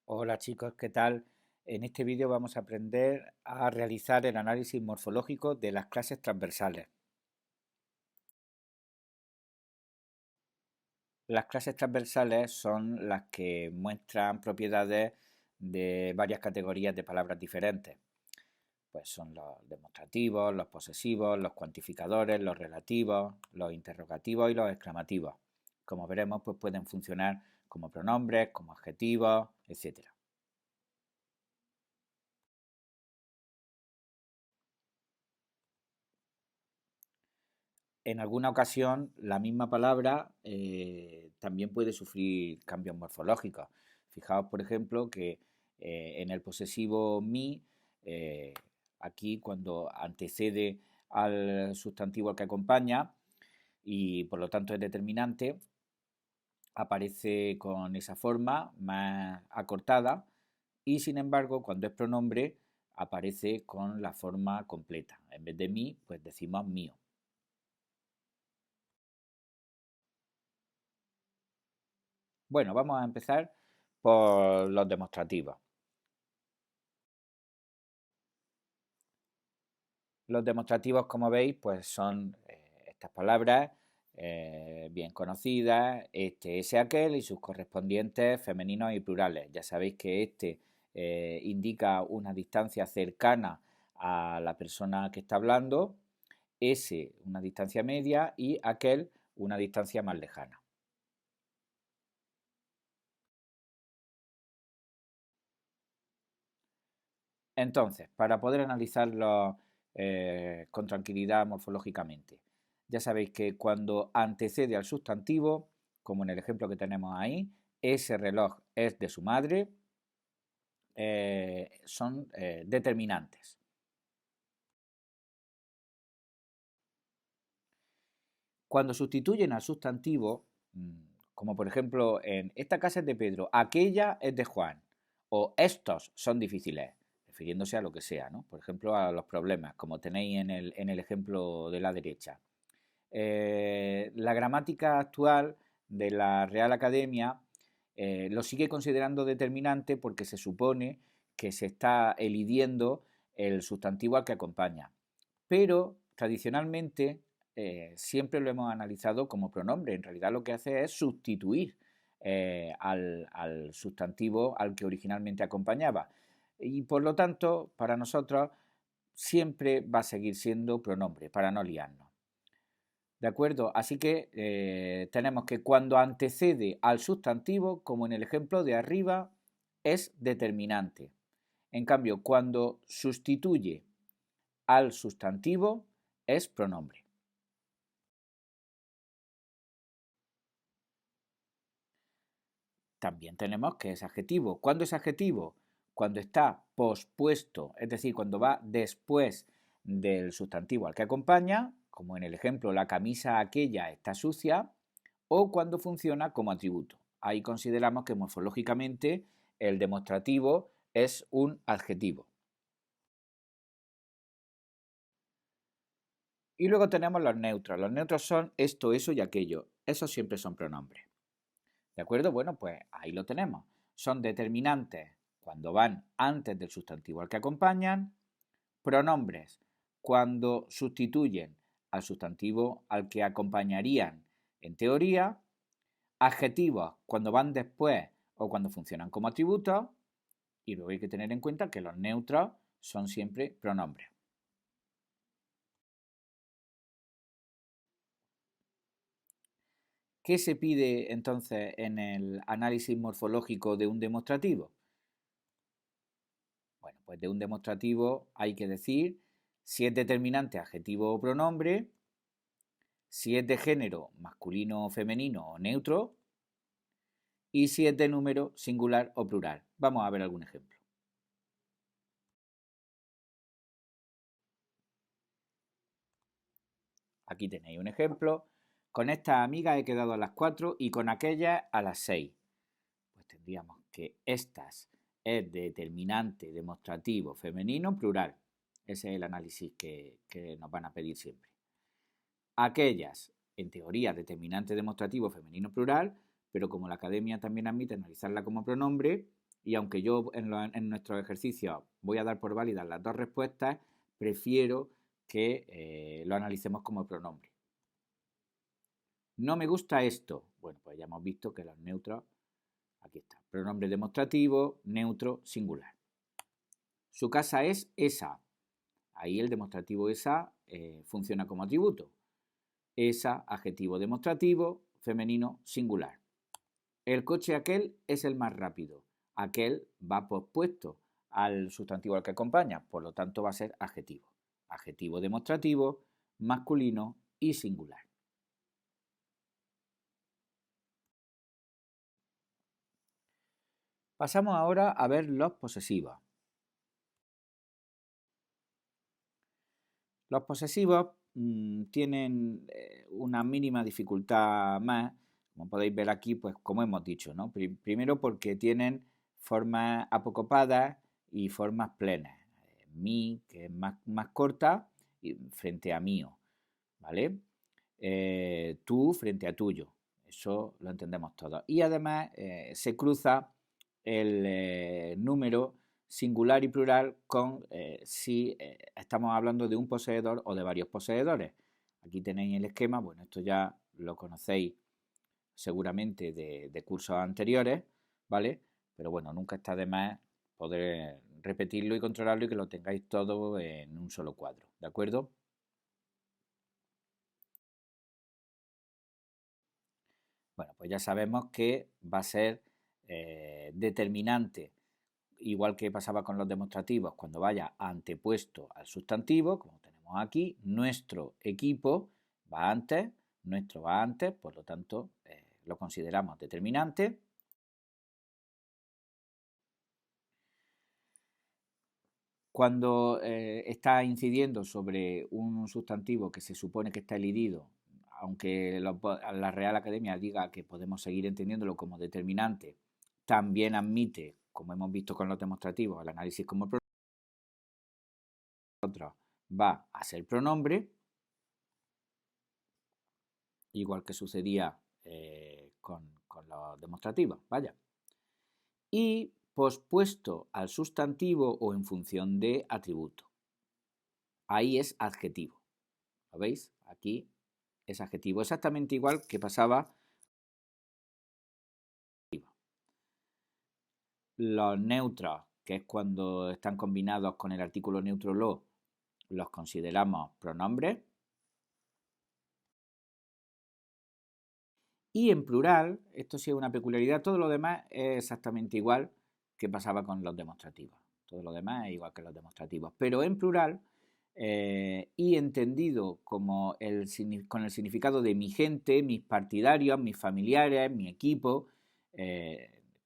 Hola chicos, ¿qué tal? En este vídeo vamos a aprender a realizar el análisis morfológico de las clases transversales. Las clases transversales son las que muestran propiedades de varias categorías de palabras diferentes. Pues son los demostrativos, los posesivos, los cuantificadores, los relativos, los interrogativos y los exclamativos. Como veremos, pues pueden funcionar como pronombres, como adjetivos, etc. En alguna ocasión la misma palabra también puede sufrir cambios morfológicos. Fijaos, por ejemplo, que en el posesivo mi, eh, aquí cuando antecede al sustantivo al que acompaña y por lo tanto es determinante, aparece con esa forma más acortada y sin embargo cuando es pronombre aparece con la forma completa. En vez de mi, pues decimos mío. Bueno, vamos a empezar por los demostrativos. Los demostrativos, como veis, pues son estas palabras bien conocidas, este, ese, aquel y sus correspondientes femeninos y plurales. Ya sabéis que este indica una distancia cercana a la persona que está hablando, ese una distancia media y aquel una distancia más lejana. Entonces, para poder analizarlo con tranquilidad morfológicamente, ya sabéis que cuando antecede al sustantivo, como en el ejemplo que tenemos ahí, ese reloj es de su madre, son determinantes. Cuando sustituyen al sustantivo, como por ejemplo en esta casa es de Pedro, aquella es de Juan, o estos son difíciles, refiriéndose a lo que sea, ¿no? Por ejemplo a los problemas, como tenéis en el ejemplo de la derecha. La gramática actual de la Real Academia lo sigue considerando determinante porque se supone que se está elidiendo el sustantivo al que acompaña. Pero tradicionalmente siempre lo hemos analizado como pronombre. En realidad lo que hace es sustituir al sustantivo al que originalmente acompañaba. Y por lo tanto, para nosotros siempre va a seguir siendo pronombre, para no liarnos. ¿De acuerdo? Así que tenemos que cuando antecede al sustantivo, como en el ejemplo de arriba, es determinante. En cambio, cuando sustituye al sustantivo, es pronombre. También tenemos que es adjetivo. ¿Cuándo es adjetivo? Cuando está pospuesto, es decir, cuando va después del sustantivo al que acompaña, como en el ejemplo la camisa aquella está sucia, o cuando funciona como atributo. Ahí consideramos que morfológicamente el demostrativo es un adjetivo. Y luego tenemos los neutros. Los neutros son esto, eso y aquello. Esos siempre son pronombres. ¿De acuerdo? Bueno, pues ahí lo tenemos. Son determinantes cuando van antes del sustantivo al que acompañan, pronombres cuando sustituyen al sustantivo al que acompañarían en teoría, adjetivos cuando van después o cuando funcionan como atributos, y luego hay que tener en cuenta que los neutros son siempre pronombres. ¿Qué se pide entonces en el análisis morfológico de un demostrativo? Bueno, pues de un demostrativo hay que decir si es determinante adjetivo o pronombre, si es de género masculino o femenino o neutro y si es de número singular o plural. Vamos a ver algún ejemplo. Aquí tenéis un ejemplo. Con esta amiga he quedado a las 4 y con aquella a las 6. Pues tendríamos que estas es determinante demostrativo femenino plural. Ese es el análisis que nos van a pedir siempre. Aquellas, en teoría, determinante demostrativo femenino plural, pero como la academia también admite analizarla como pronombre, y aunque yo en nuestros ejercicios voy a dar por válidas las dos respuestas, prefiero que lo analicemos como pronombre. No me gusta esto. Bueno, pues ya hemos visto que los neutros, aquí está, pronombre demostrativo, neutro, singular. Su casa es esa. Ahí el demostrativo esa funciona como atributo. Esa, adjetivo demostrativo, femenino, singular. El coche aquel es el más rápido. Aquel va pospuesto al sustantivo al que acompaña, por lo tanto va a ser adjetivo. Adjetivo demostrativo, masculino y singular. Pasamos ahora a ver los posesivos. Los posesivos tienen una mínima dificultad más, como podéis ver aquí, pues como hemos dicho, ¿no? Primero porque tienen formas apocopadas y formas plenas. Mi, que es más corta, frente a mío, ¿vale? Tú frente a tuyo, eso lo entendemos todos. Y además se cruza el número singular y plural con si estamos hablando de un poseedor o de varios poseedores. Aquí tenéis el esquema, bueno, esto ya lo conocéis seguramente de cursos anteriores, ¿vale? Pero bueno, nunca está de más poder repetirlo y controlarlo y que lo tengáis todo en un solo cuadro, ¿de acuerdo? Bueno, pues ya sabemos que va a ser determinante, igual que pasaba con los demostrativos, cuando vaya antepuesto al sustantivo, como tenemos aquí, nuestro equipo va antes, nuestro va antes, por lo tanto lo consideramos determinante. Cuando está incidiendo sobre un sustantivo que se supone que está elidido, aunque la Real Academia diga que podemos seguir entendiéndolo como determinante, también admite, como hemos visto con los demostrativos, el análisis como pronombre, va a ser pronombre, igual que sucedía con los demostrativos, vaya. Y pospuesto al sustantivo o en función de atributo. Ahí es adjetivo. ¿Lo veis? Aquí es adjetivo. Exactamente igual que pasaba. Los neutros, que es cuando están combinados con el artículo neutro lo, los consideramos pronombres. Y en plural, esto sí es una peculiaridad, todo lo demás es exactamente igual que pasaba con los demostrativos. Todo lo demás es igual que los demostrativos. Pero en plural, y entendido como con el significado de mi gente, mis partidarios, mis familiares, mi equipo,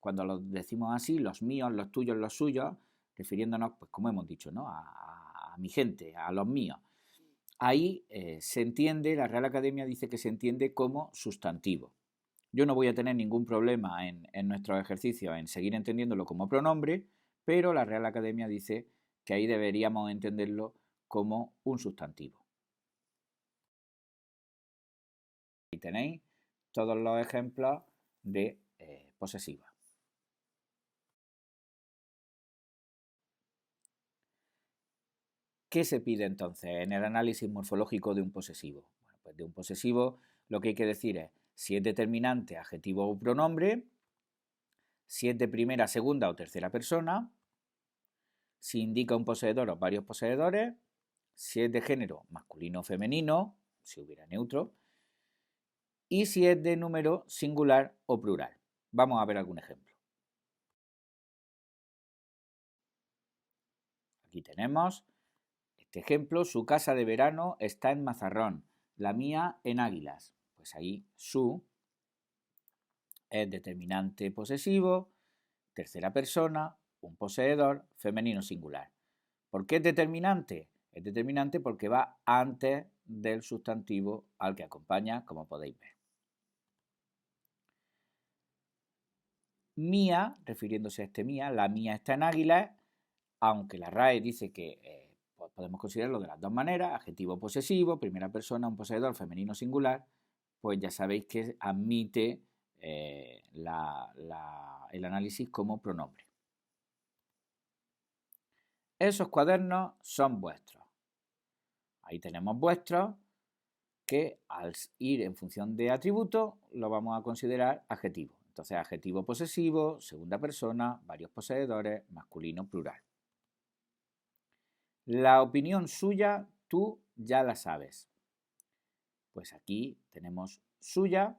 cuando lo decimos así, los míos, los tuyos, los suyos, refiriéndonos, pues como hemos dicho, ¿no? a mi gente, a los míos. Ahí se entiende, la Real Academia dice que se entiende como sustantivo. Yo no voy a tener ningún problema en nuestros ejercicios en seguir entendiéndolo como pronombre, pero la Real Academia dice que ahí deberíamos entenderlo como un sustantivo. Ahí tenéis todos los ejemplos de posesivas. ¿Qué se pide entonces en el análisis morfológico de un posesivo? Bueno, pues de un posesivo lo que hay que decir es si es determinante, adjetivo o pronombre, si es de primera, segunda o tercera persona, si indica un poseedor o varios poseedores, si es de género masculino o femenino, si hubiera neutro, y si es de número singular o plural. Vamos a ver algún ejemplo. Aquí tenemos este ejemplo, su casa de verano está en Mazarrón, la mía en Águilas. Pues ahí su es determinante posesivo, tercera persona, un poseedor, femenino singular. ¿Por qué es determinante? Es determinante porque va antes del sustantivo al que acompaña, como podéis ver. Mía, refiriéndose a este mía, la mía está en Águilas, aunque la RAE dice que podemos considerarlo de las dos maneras, adjetivo posesivo, primera persona, un poseedor, femenino singular, pues ya sabéis que admite el análisis como pronombre. Esos cuadernos son vuestros. Ahí tenemos vuestros, que al ir en función de atributo lo vamos a considerar adjetivo. Entonces, adjetivo posesivo, segunda persona, varios poseedores, masculino, plural. La opinión suya, tú ya la sabes. Pues aquí tenemos suya,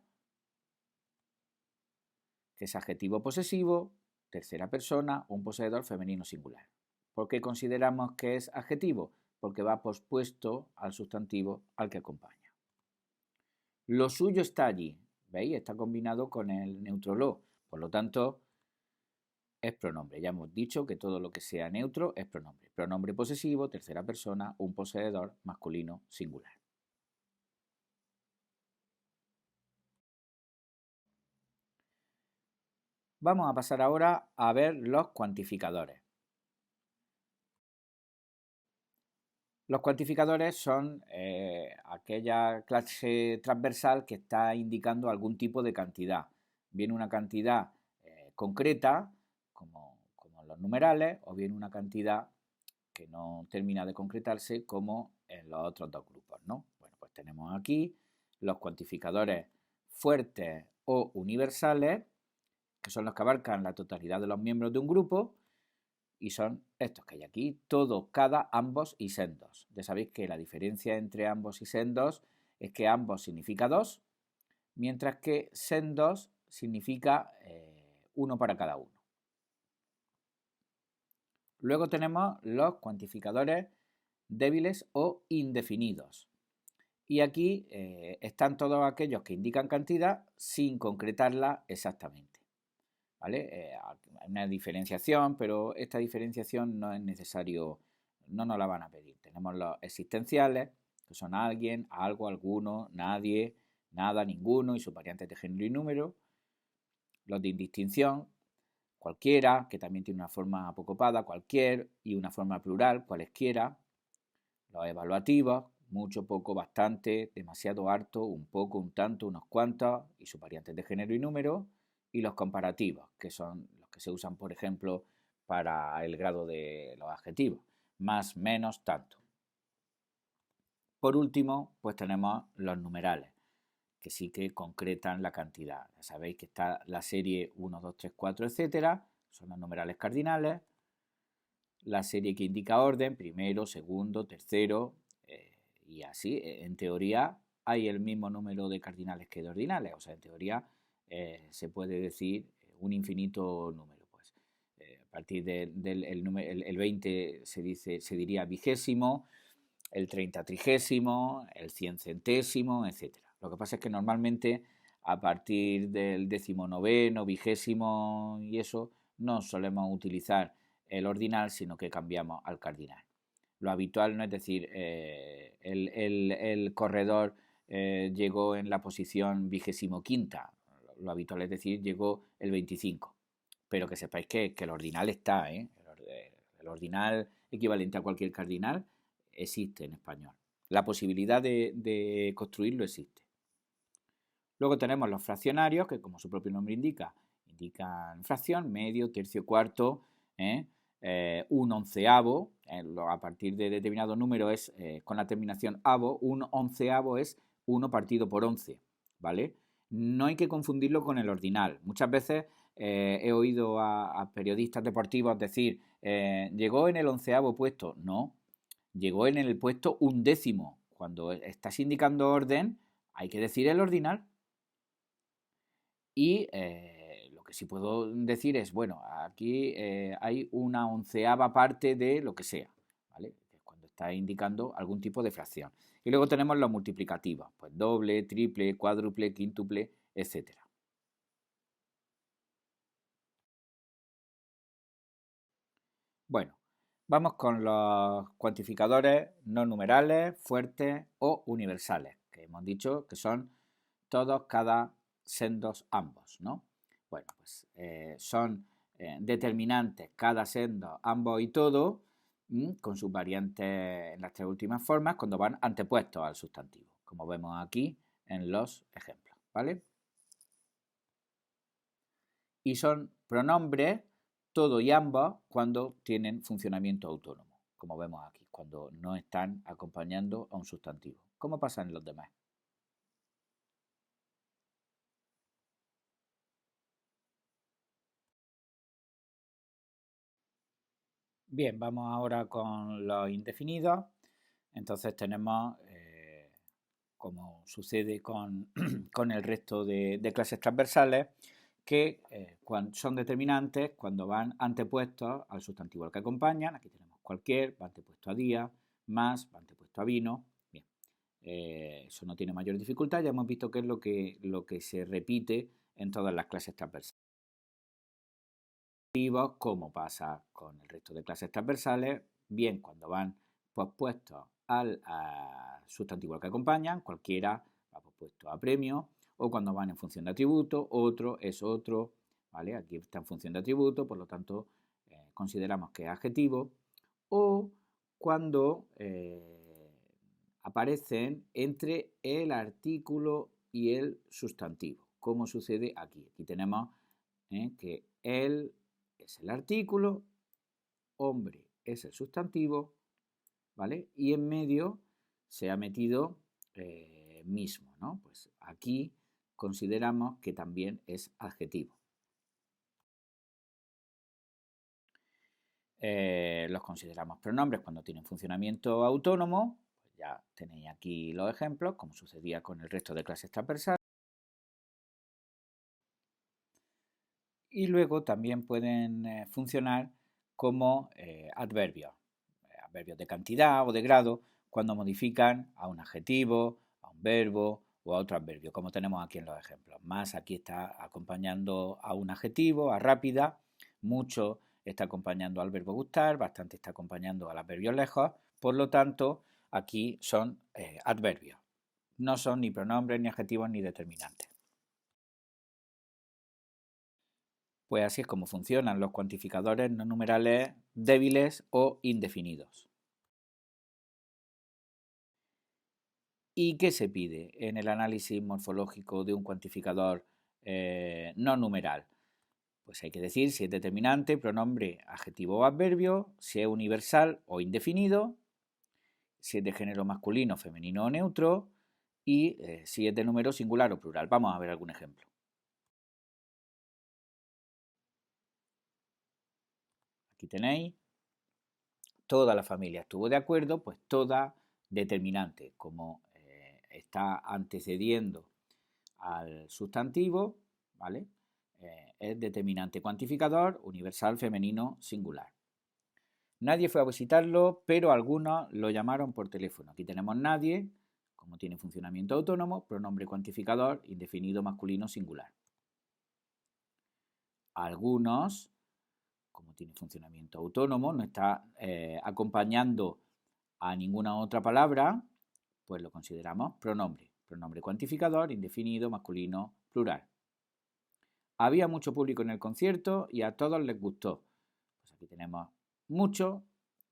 que es adjetivo posesivo, tercera persona, un poseedor femenino singular. ¿Por qué consideramos que es adjetivo? Porque va pospuesto al sustantivo al que acompaña. Lo suyo está allí, ¿veis? Está combinado con el neutro lo, por lo tanto es pronombre. Ya hemos dicho que todo lo que sea neutro es pronombre. Pronombre posesivo, tercera persona, un poseedor, masculino, singular. Vamos a pasar ahora a ver los cuantificadores. Los cuantificadores son aquella clase transversal que está indicando algún tipo de cantidad. Bien una cantidad concreta, como los numerales, o bien una cantidad que no termina de concretarse, como en los otros dos grupos, ¿no? Bueno, pues tenemos aquí los cuantificadores fuertes o universales, que son los que abarcan la totalidad de los miembros de un grupo, y son estos que hay aquí, todo, cada, ambos y sendos. Ya sabéis que la diferencia entre ambos y sendos es que ambos significa dos, mientras que sendos significa uno para cada uno. Luego tenemos los cuantificadores débiles o indefinidos. Y aquí están todos aquellos que indican cantidad sin concretarla exactamente. ¿Vale? Hay una diferenciación, pero esta diferenciación no es necesario, no nos la van a pedir. Tenemos los existenciales, que son alguien, algo, alguno, nadie, nada, ninguno, y sus variantes de género y número. Los de indistinción, cualquiera, que también tiene una forma apocopada, cualquier, y una forma plural, cualesquiera. Los evaluativos, mucho, poco, bastante, demasiado, harto, un poco, un tanto, unos cuantos, y sus variantes de género y número. Y los comparativos, que son los que se usan, por ejemplo, para el grado de los adjetivos. Más, menos, tanto. Por último, pues tenemos los numerales, que sí que concretan la cantidad. Ya sabéis que está la serie 1, 2, 3, 4, etcétera. Son los numerales cardinales. La serie que indica orden, primero, segundo, tercero, y así. En teoría hay el mismo número de cardinales que de ordinales. O sea, en teoría se puede decir un infinito número. Pues a partir del el 20 se diría vigésimo, el 30 trigésimo, el 100 centésimo, etc. Lo que pasa es que normalmente a partir del 19º, vigésimo y eso, no solemos utilizar el ordinal, sino que cambiamos al cardinal. Lo habitual no es decir, el corredor llegó en la posición 25ª. Lo habitual es decir, llegó el 25. Pero que sepáis que el ordinal está, ¿eh? El ordinal equivalente a cualquier cardinal existe en español. La posibilidad de construirlo existe. Luego tenemos los fraccionarios, que como su propio nombre indica, indican fracción, medio, tercio, cuarto, un onceavo, a partir de determinado número es con la terminación avo, un onceavo es 1 partido por 11, ¿vale? No hay que confundirlo con el ordinal. Muchas veces he oído a periodistas deportivos decir, llegó en el onceavo puesto. No, llegó en el puesto 1/10. Cuando estás indicando orden, hay que decir el ordinal. Y lo que sí puedo decir es, bueno, aquí hay una onceava parte de lo que sea, ¿vale? Cuando está indicando algún tipo de fracción. Y luego tenemos los multiplicativos, pues doble, triple, cuádruple, quíntuple, etc. Bueno, vamos con los cuantificadores no numerales, fuertes o universales, que hemos dicho que son todos, cada, sendos, ambos, ¿no? Bueno, pues son determinantes cada, sendo, ambos y todo, con sus variantes en las tres últimas formas cuando van antepuestos al sustantivo, como vemos aquí en los ejemplos, ¿vale? Y son pronombres todo y ambos cuando tienen funcionamiento autónomo. como vemos aquí, cuando no están acompañando a un sustantivo. ¿Cómo pasa en los demás? Bien, vamos ahora con los indefinidos. Entonces tenemos, como sucede con, con el resto de clases transversales, que son determinantes cuando van antepuestos al sustantivo al que acompañan. Aquí tenemos cualquier, va antepuesto a día, más, va antepuesto a vino. Bien, eso no tiene mayor dificultad, ya hemos visto que es lo que se repite en todas las clases transversales. Como pasa con el resto de clases transversales, bien cuando van pospuestos al sustantivo al que acompañan, cualquiera va pospuesto a premio, o cuando van en función de atributo, otro es otro, ¿vale? Aquí está en función de atributo, por lo tanto consideramos que es adjetivo, o cuando aparecen entre el artículo y el sustantivo, como sucede aquí. Aquí tenemos que el es el artículo, hombre es el sustantivo, ¿vale? Y en medio se ha metido mismo, ¿no? Pues aquí consideramos que también es adjetivo. Los consideramos pronombres cuando tienen funcionamiento autónomo, pues ya tenéis aquí los ejemplos, como sucedía con el resto de clases transversales. Y luego también pueden funcionar como adverbios, adverbios de cantidad o de grado, cuando modifican a un adjetivo, a un verbo o a otro adverbio, como tenemos aquí en los ejemplos. Más aquí está acompañando a un adjetivo, a rápida, mucho está acompañando al verbo gustar, bastante está acompañando al adverbio lejos, por lo tanto, aquí son adverbios. No son ni pronombres, ni adjetivos, ni determinantes. Pues así es como funcionan los cuantificadores no numerales débiles o indefinidos. ¿Y qué se pide en el análisis morfológico de un cuantificador no numeral? Pues hay que decir si es determinante, pronombre, adjetivo o adverbio, si es universal o indefinido, si es de género masculino, femenino o neutro y si es de número singular o plural. Vamos a ver algún ejemplo. Aquí tenéis, toda la familia estuvo de acuerdo, pues toda determinante, como está antecediendo al sustantivo, ¿vale? Es determinante cuantificador, universal, femenino, singular. Nadie fue a visitarlo, pero algunos lo llamaron por teléfono. Aquí tenemos nadie, como tiene funcionamiento autónomo, pronombre cuantificador, indefinido, masculino, singular. Algunos, como tiene funcionamiento autónomo, no está acompañando a ninguna otra palabra, pues lo consideramos pronombre. Pronombre cuantificador, indefinido, masculino, plural. Había mucho público en el concierto y a todos les gustó. Pues aquí tenemos mucho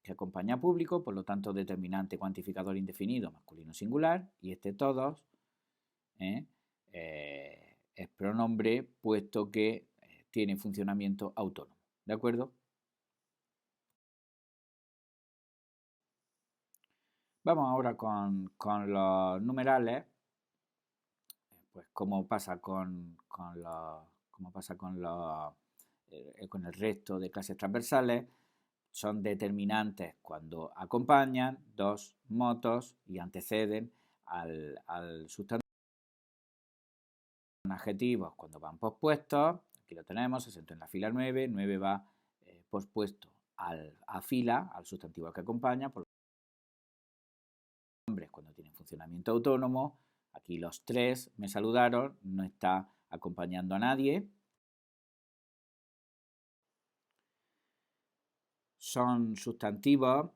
que acompaña a público, por lo tanto determinante cuantificador indefinido, masculino singular, y este todos es pronombre puesto que tiene funcionamiento autónomo. ¿De acuerdo? Vamos ahora con los numerales, pues como pasa con el resto de clases transversales, son determinantes cuando acompañan dos motos y anteceden al sustantivo. Adjetivos cuando van pospuestos, aquí lo tenemos, se sentó en la fila 9, 9 va pospuesto a fila, al sustantivo que acompaña, por los nombres cuando tienen funcionamiento autónomo, aquí los tres me saludaron, no está acompañando a nadie. Son sustantivos,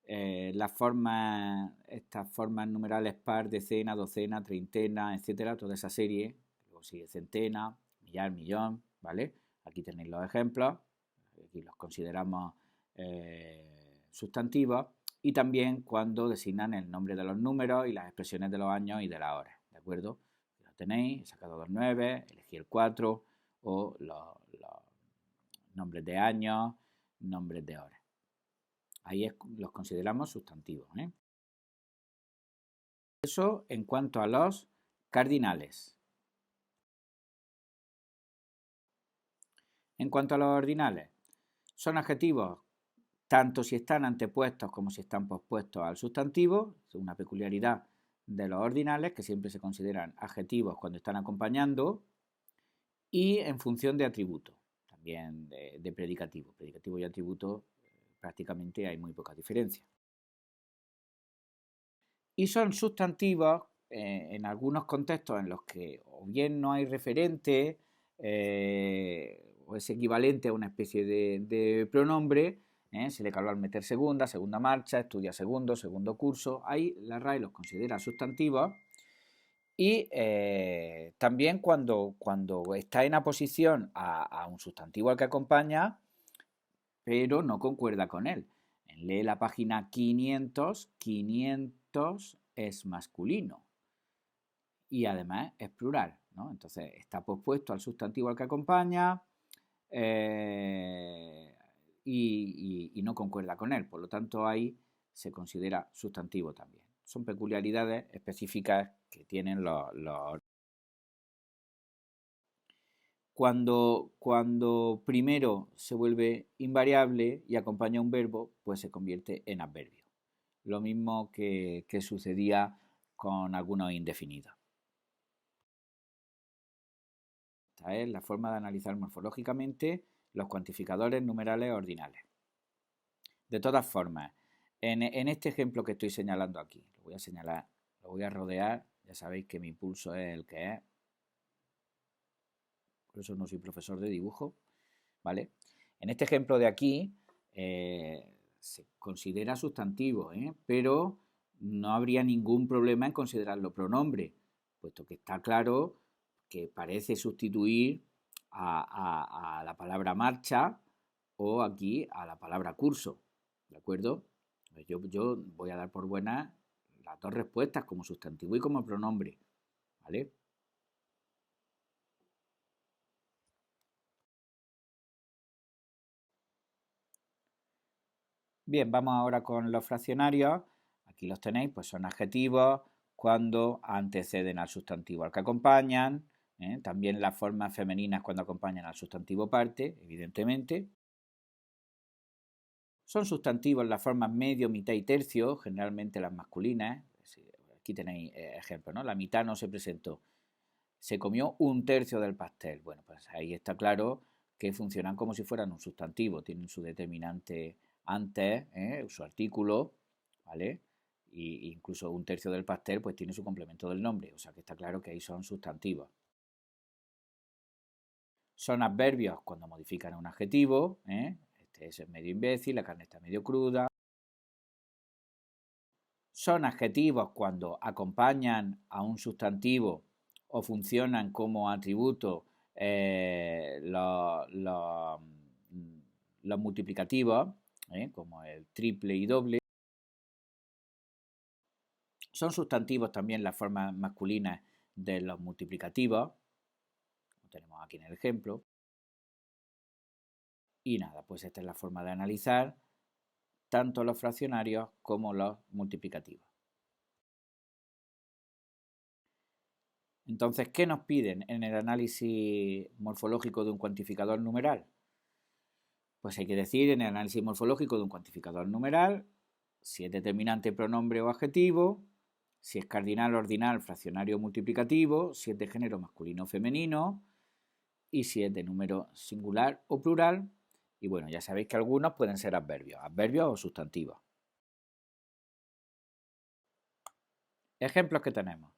estas formas numerales par, decena, docena, treintena, etcétera, toda esa serie, luego sigue centena, millar, millón, ¿vale? Aquí tenéis los ejemplos, aquí los consideramos sustantivos, y también cuando designan el nombre de los números y las expresiones de los años y de las horas, ¿de acuerdo? Lo tenéis, he sacado 2 9, elegí el 4, o los nombres de años, nombres de horas. Ahí los consideramos sustantivos, ¿eh? Eso en cuanto a los cardinales. En cuanto a los ordinales, son adjetivos tanto si están antepuestos como si están pospuestos al sustantivo. Es una peculiaridad de los ordinales, que siempre se consideran adjetivos cuando están acompañando, y en función de atributo, también de predicativo. Predicativo y atributo prácticamente hay muy poca diferencia. Y son sustantivos en algunos contextos en los que o bien no hay referente o es equivalente a una especie de pronombre. Se le caló al meter segunda marcha, estudia segundo curso. Ahí la RAE los considera sustantivos. Y también cuando está en aposición a un sustantivo al que acompaña, pero no concuerda con él. Lee la página 500, 500 es masculino y además es plural, ¿no? Entonces está pospuesto al sustantivo al que acompaña y no concuerda con él. Por lo tanto, ahí se considera sustantivo también. Son peculiaridades específicas que tienen los Cuando primero se vuelve invariable y acompaña un verbo, pues se convierte en adverbio. Lo mismo que sucedía con algunos indefinidos. Esta es la forma de analizar morfológicamente los cuantificadores numerales ordinales. De todas formas, en este ejemplo que estoy señalando aquí, lo voy a señalar, lo voy a rodear, ya sabéis que mi pulso es el que es, por eso no soy profesor de dibujo, ¿vale? En este ejemplo de aquí se considera sustantivo, pero no habría ningún problema en considerarlo pronombre, puesto que está claro que parece sustituir a la palabra marcha o aquí a la palabra curso, ¿de acuerdo? Pues yo voy a dar por buenas las dos respuestas, como sustantivo y como pronombre, ¿vale? Bien, vamos ahora con los fraccionarios. Aquí los tenéis, pues son adjetivos cuando anteceden al sustantivo al que acompañan. También las formas femeninas cuando acompañan al sustantivo parte, evidentemente. Son sustantivos las formas medio, mitad y tercio, generalmente las masculinas. Aquí tenéis ejemplos, ¿no? La mitad no se presentó. Se comió un tercio del pastel. Bueno, pues ahí está claro que funcionan como si fueran un sustantivo. Tienen su determinante antes, su artículo, ¿vale? Y incluso un tercio del pastel pues tiene su complemento del nombre. O sea que está claro que ahí son sustantivos. Son adverbios cuando modifican un adjetivo. Este es medio imbécil, la carne está medio cruda. Son adjetivos cuando acompañan a un sustantivo o funcionan como atributo los multiplicativos, como el triple y doble. Son sustantivos también las formas masculinas de los multiplicativos, como tenemos aquí en el ejemplo. Y nada, pues esta es la forma de analizar tanto los fraccionarios como los multiplicativos. Entonces, ¿qué nos piden en el análisis morfológico de un cuantificador numeral? Pues hay que decir en el análisis morfológico de un cuantificador numeral si es determinante pronombre o adjetivo, si es cardinal, ordinal, fraccionario o multiplicativo, si es de género masculino o femenino y si es de número singular o plural. Y bueno, ya sabéis que algunos pueden ser adverbios o sustantivos. Ejemplos que tenemos.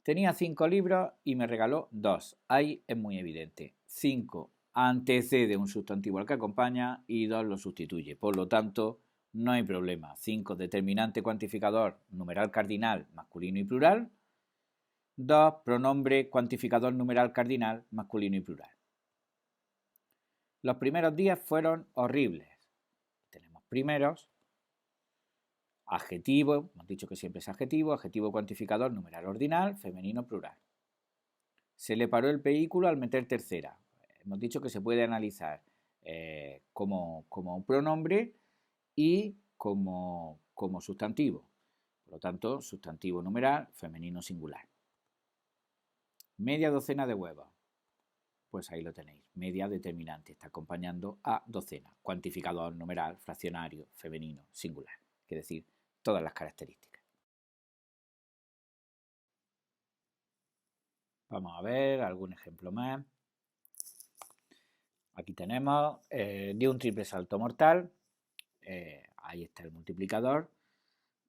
Tenía 5 libros y me regaló 2. Ahí es muy evidente. 5 antecede un sustantivo al que acompaña y 2 lo sustituye. Por lo tanto, no hay problema. 5 determinante cuantificador numeral cardinal masculino y plural. 2 pronombre cuantificador numeral cardinal masculino y plural. Los primeros días fueron horribles. Tenemos primeros. Adjetivo, hemos dicho que siempre es adjetivo cuantificador numeral ordinal, femenino plural. Se le paró el vehículo al meter tercera. Hemos dicho que se puede analizar como un pronombre y como sustantivo. Por lo tanto, sustantivo numeral, femenino singular. Media docena de huevos. Pues ahí lo tenéis. Media determinante. Está acompañando a docena. Cuantificador numeral, fraccionario, femenino, singular. Es decir, todas las características. Vamos a ver algún ejemplo más. Aquí tenemos, dio un triple salto mortal. Ahí está el multiplicador.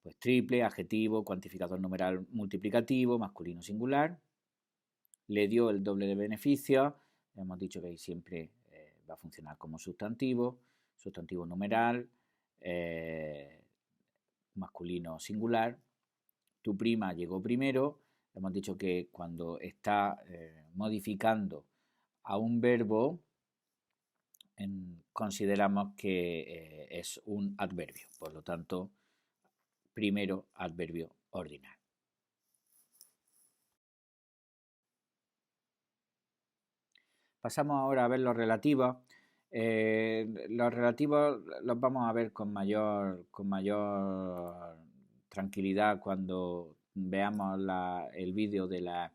Pues triple, adjetivo, cuantificador numeral multiplicativo, masculino singular. Le dio el doble de beneficios. Hemos dicho que ahí siempre va a funcionar como sustantivo. Sustantivo numeral, masculino singular. Tu prima llegó primero. Hemos dicho que cuando está modificando a un verbo, consideramos que es un adverbio. Por lo tanto, primero adverbio ordinal. Pasamos ahora a ver los relativos. Los relativos los vamos a ver con mayor tranquilidad cuando veamos el vídeo de las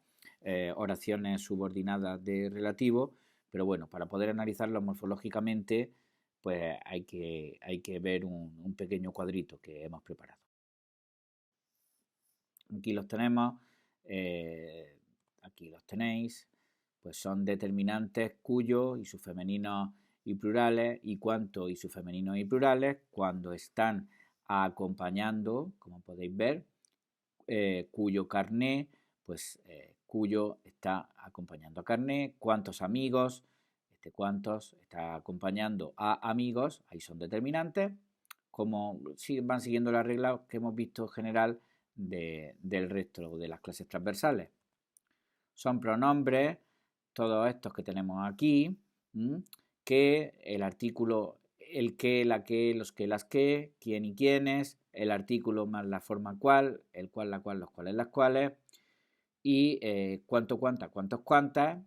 oraciones subordinadas de relativo, pero bueno, para poder analizarlos morfológicamente, pues hay que ver un pequeño cuadrito que hemos preparado. Aquí los tenemos, aquí los tenéis, pues son determinantes cuyo y sus femeninos y plurales y cuánto y sus femeninos y plurales cuando están acompañando, como podéis ver, cuyo carné, pues cuyo está acompañando a carné, cuántos amigos, cuántos está acompañando a amigos, ahí son determinantes, como van siguiendo la regla que hemos visto general del resto de las clases transversales. Son pronombres, todos estos que tenemos aquí, que el artículo, el que, la que, los que, las que, quién y quiénes, el artículo más la forma cual, el cual, la cual, los cuales, las cuales, y cuánto, cuánta, cuántos, cuántas,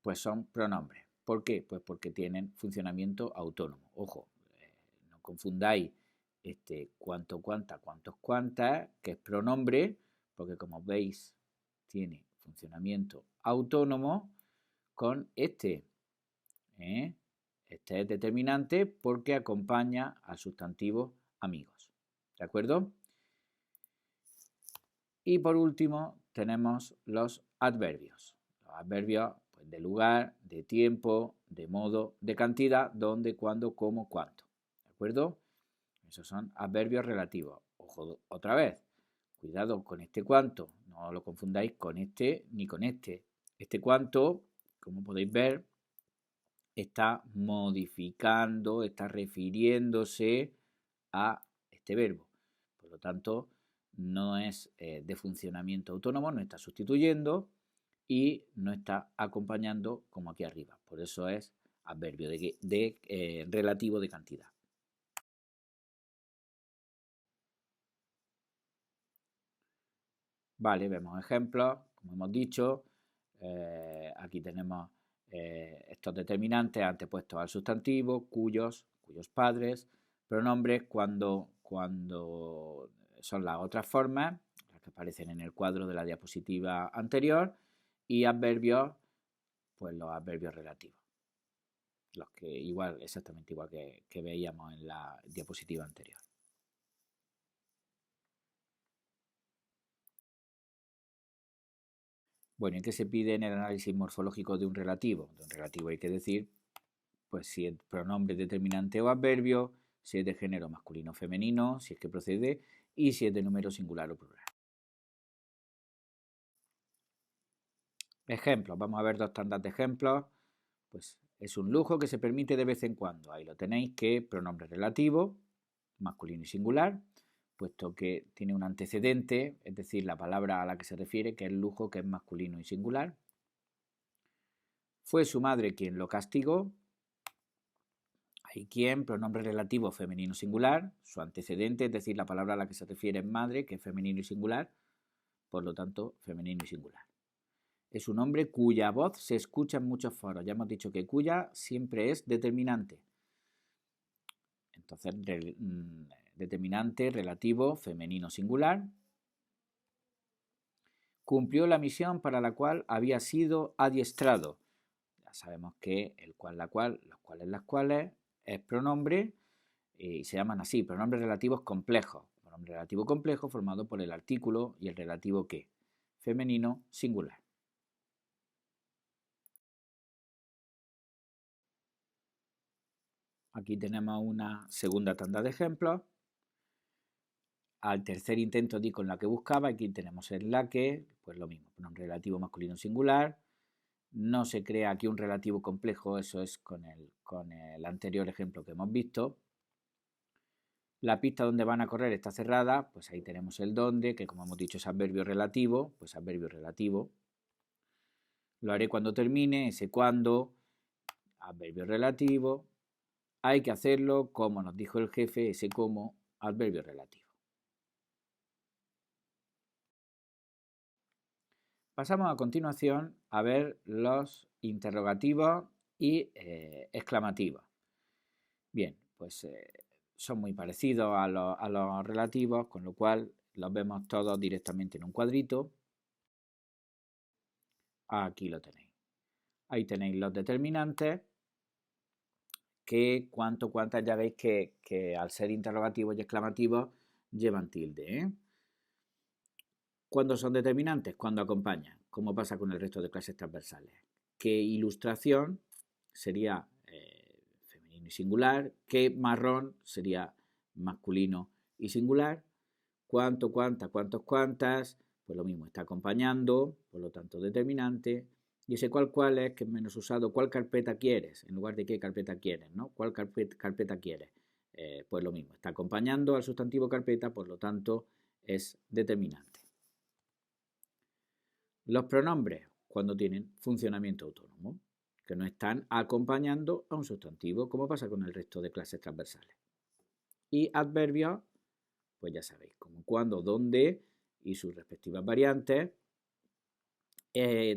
pues son pronombres. ¿Por qué? Pues porque tienen funcionamiento autónomo. Ojo, no confundáis cuánto, cuánta, cuántos, cuántas, que es pronombre, porque como veis tiene funcionamiento autónomo con este. Este es determinante porque acompaña al sustantivo amigos. ¿De acuerdo? Y por último tenemos los adverbios. Los adverbios pues, de lugar, de tiempo, de modo, de cantidad, dónde, cuándo, cómo, cuánto. ¿De acuerdo? Esos son adverbios relativos. Ojo, otra vez, cuidado con este cuánto. No lo confundáis con este ni con este. Este cuánto, como podéis ver, está modificando, está refiriéndose a este verbo. Por lo tanto, no es de funcionamiento autónomo, no está sustituyendo y no está acompañando como aquí arriba. Por eso es adverbio de relativo de cantidad. Vale, vemos ejemplos, como hemos dicho. Aquí tenemos estos determinantes antepuestos al sustantivo, cuyos padres, pronombres cuando son las otras formas, las que aparecen en el cuadro de la diapositiva anterior, y adverbios, pues los adverbios relativos, los que exactamente igual que veíamos en la diapositiva anterior. Bueno, ¿y qué se pide en el análisis morfológico de un relativo? De un relativo hay que decir, pues si el pronombre es determinante o adverbio, si es de género masculino o femenino, si es que procede, y si es de número singular o plural. Ejemplos, vamos a ver dos tandas de ejemplos. Pues es un lujo que se permite de vez en cuando. Ahí lo tenéis, que pronombre relativo, masculino y singular, puesto que tiene un antecedente, es decir, la palabra a la que se refiere, que es lujo, que es masculino y singular. Fue su madre quien lo castigó. Ahí quien, pronombre relativo femenino singular, su antecedente, es decir, la palabra a la que se refiere es madre, que es femenino y singular, por lo tanto, femenino y singular. Es un hombre cuya voz se escucha en muchos foros. Ya hemos dicho que cuya siempre es determinante. Entonces, determinante relativo femenino singular. Cumplió la misión para la cual había sido adiestrado. Ya sabemos que el cual, la cual, los cuales, las cuales es pronombre y se llaman así, pronombres relativos complejos. Pronombre relativo complejo formado por el artículo y el relativo que, femenino singular. Aquí tenemos una segunda tanda de ejemplos. Al tercer intento di con la que buscaba, aquí tenemos el la que, pues lo mismo, pronombre relativo masculino singular. No se crea aquí un relativo complejo, eso es con el anterior ejemplo que hemos visto. La pista donde van a correr está cerrada, pues ahí tenemos el donde, que como hemos dicho es adverbio relativo, pues adverbio relativo. Lo haré cuando termine, ese cuando, adverbio relativo. Hay que hacerlo como nos dijo el jefe, ese como, adverbio relativo. Pasamos a continuación a ver los interrogativos y exclamativos. Bien, pues son muy parecidos a los relativos, con lo cual los vemos todos directamente en un cuadrito. Aquí lo tenéis. Ahí tenéis los determinantes, que cuánto, cuántas, ya veis que al ser interrogativos y exclamativos llevan tilde. ¿Cuándo son determinantes? Cuando acompañan, como pasa con el resto de clases transversales. ¿Qué ilustración sería femenino y singular? ¿Qué marrón sería masculino y singular? ¿Cuánto, cuánta, cuántos, cuántas? Pues lo mismo, está acompañando, por lo tanto determinante. Y ese cuál es, que es menos usado, ¿cuál carpeta quieres? En lugar de qué carpeta quieres, ¿no? ¿Cuál carpeta quieres? Pues lo mismo, está acompañando al sustantivo carpeta, por lo tanto es determinante. Los pronombres, cuando tienen funcionamiento autónomo, que no están acompañando a un sustantivo, como pasa con el resto de clases transversales. Y adverbios, pues ya sabéis, como cuándo, dónde y sus respectivas variantes.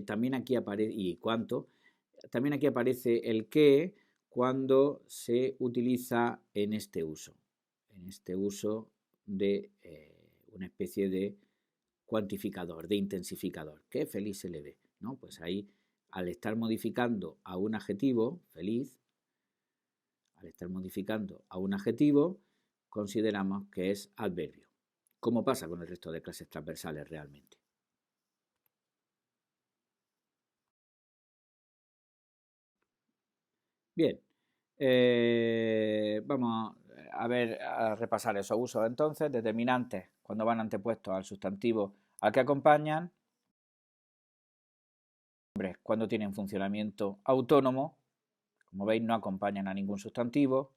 También aquí aparece, y cuánto, también aquí aparece el qué cuando se utiliza en este uso de una especie de cuantificador, de intensificador. Qué feliz se le ve, ¿no? Pues ahí, al estar modificando a un adjetivo, feliz, al estar modificando a un adjetivo, consideramos que es adverbio, como pasa con el resto de clases transversales realmente. Bien, vamos a repasar esos usos entonces. Determinantes, cuando van antepuestos al sustantivo al que acompañan. Cuando tienen funcionamiento autónomo, como veis no acompañan a ningún sustantivo.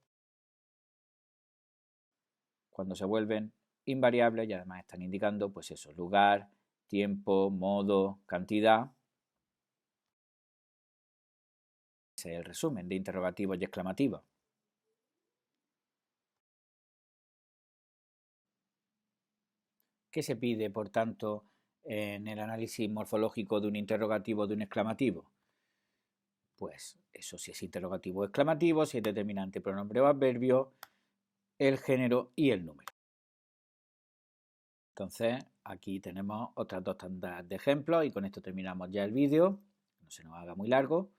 Cuando se vuelven invariables y además están indicando pues eso, lugar, tiempo, modo, cantidad. Ese es el resumen de interrogativos y exclamativos. ¿Qué se pide, por tanto, en el análisis morfológico de un interrogativo o de un exclamativo? Pues eso, si es interrogativo o exclamativo, si es determinante, pronombre o adverbio, el género y el número. Entonces, aquí tenemos otras dos tandas de ejemplos y con esto terminamos ya el vídeo, no se nos haga muy largo.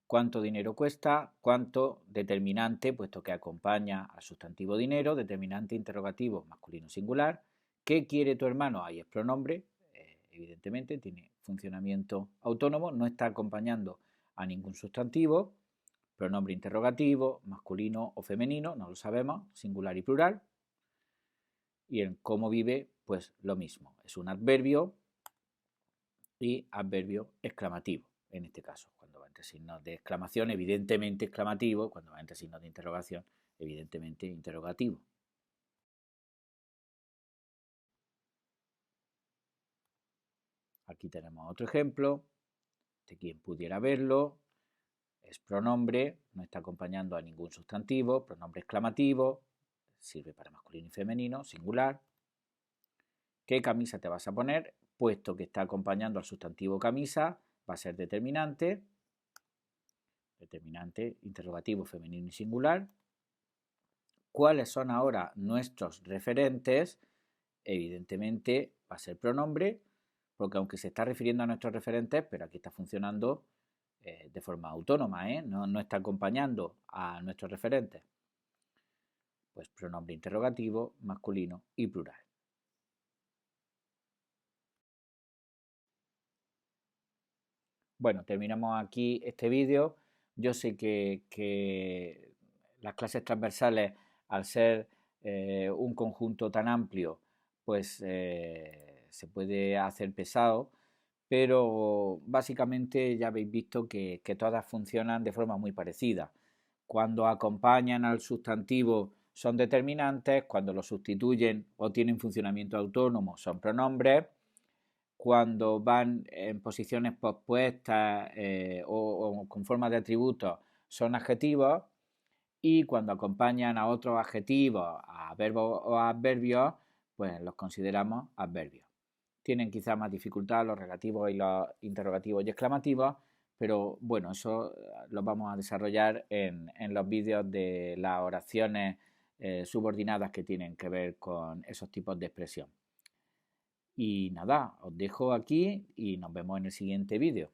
¿Cuánto dinero cuesta? ¿Cuánto? Determinante, puesto que acompaña al sustantivo dinero, determinante interrogativo masculino singular. ¿Qué quiere tu hermano? Ahí es pronombre, evidentemente, tiene funcionamiento autónomo, no está acompañando a ningún sustantivo. Pronombre interrogativo, masculino o femenino, no lo sabemos, singular y plural. Y en cómo vive, pues lo mismo, es un adverbio y adverbio exclamativo, en este caso, cuando va entre signos de exclamación, evidentemente exclamativo, cuando va entre signos de interrogación, evidentemente interrogativo. Aquí tenemos otro ejemplo de quien pudiera verlo. Es pronombre, no está acompañando a ningún sustantivo, pronombre exclamativo, sirve para masculino y femenino, singular. ¿Qué camisa te vas a poner? Puesto que está acompañando al sustantivo camisa, va a ser determinante, interrogativo femenino y singular. cuáles son ahora nuestros referentes, evidentemente va a ser pronombre, porque aunque se está refiriendo a nuestros referentes, pero aquí está funcionando de forma autónoma, no está acompañando a nuestros referentes. Pues pronombre interrogativo, masculino y plural. Bueno, terminamos aquí este vídeo. Yo sé que las clases transversales, al ser un conjunto tan amplio, pues se puede hacer pesado, pero básicamente ya habéis visto que todas funcionan de forma muy parecida. Cuando acompañan al sustantivo son determinantes, cuando lo sustituyen o tienen funcionamiento autónomo son pronombres, cuando van en posiciones pospuestas o con forma de atributos son adjetivos, y cuando acompañan a otros adjetivos, a verbos o a adverbios, pues los consideramos adverbios. Tienen quizá más dificultad los relativos y los interrogativos y exclamativos, pero bueno, eso lo vamos a desarrollar en los vídeos de las oraciones subordinadas que tienen que ver con esos tipos de expresión. Y nada, os dejo aquí y nos vemos en el siguiente vídeo.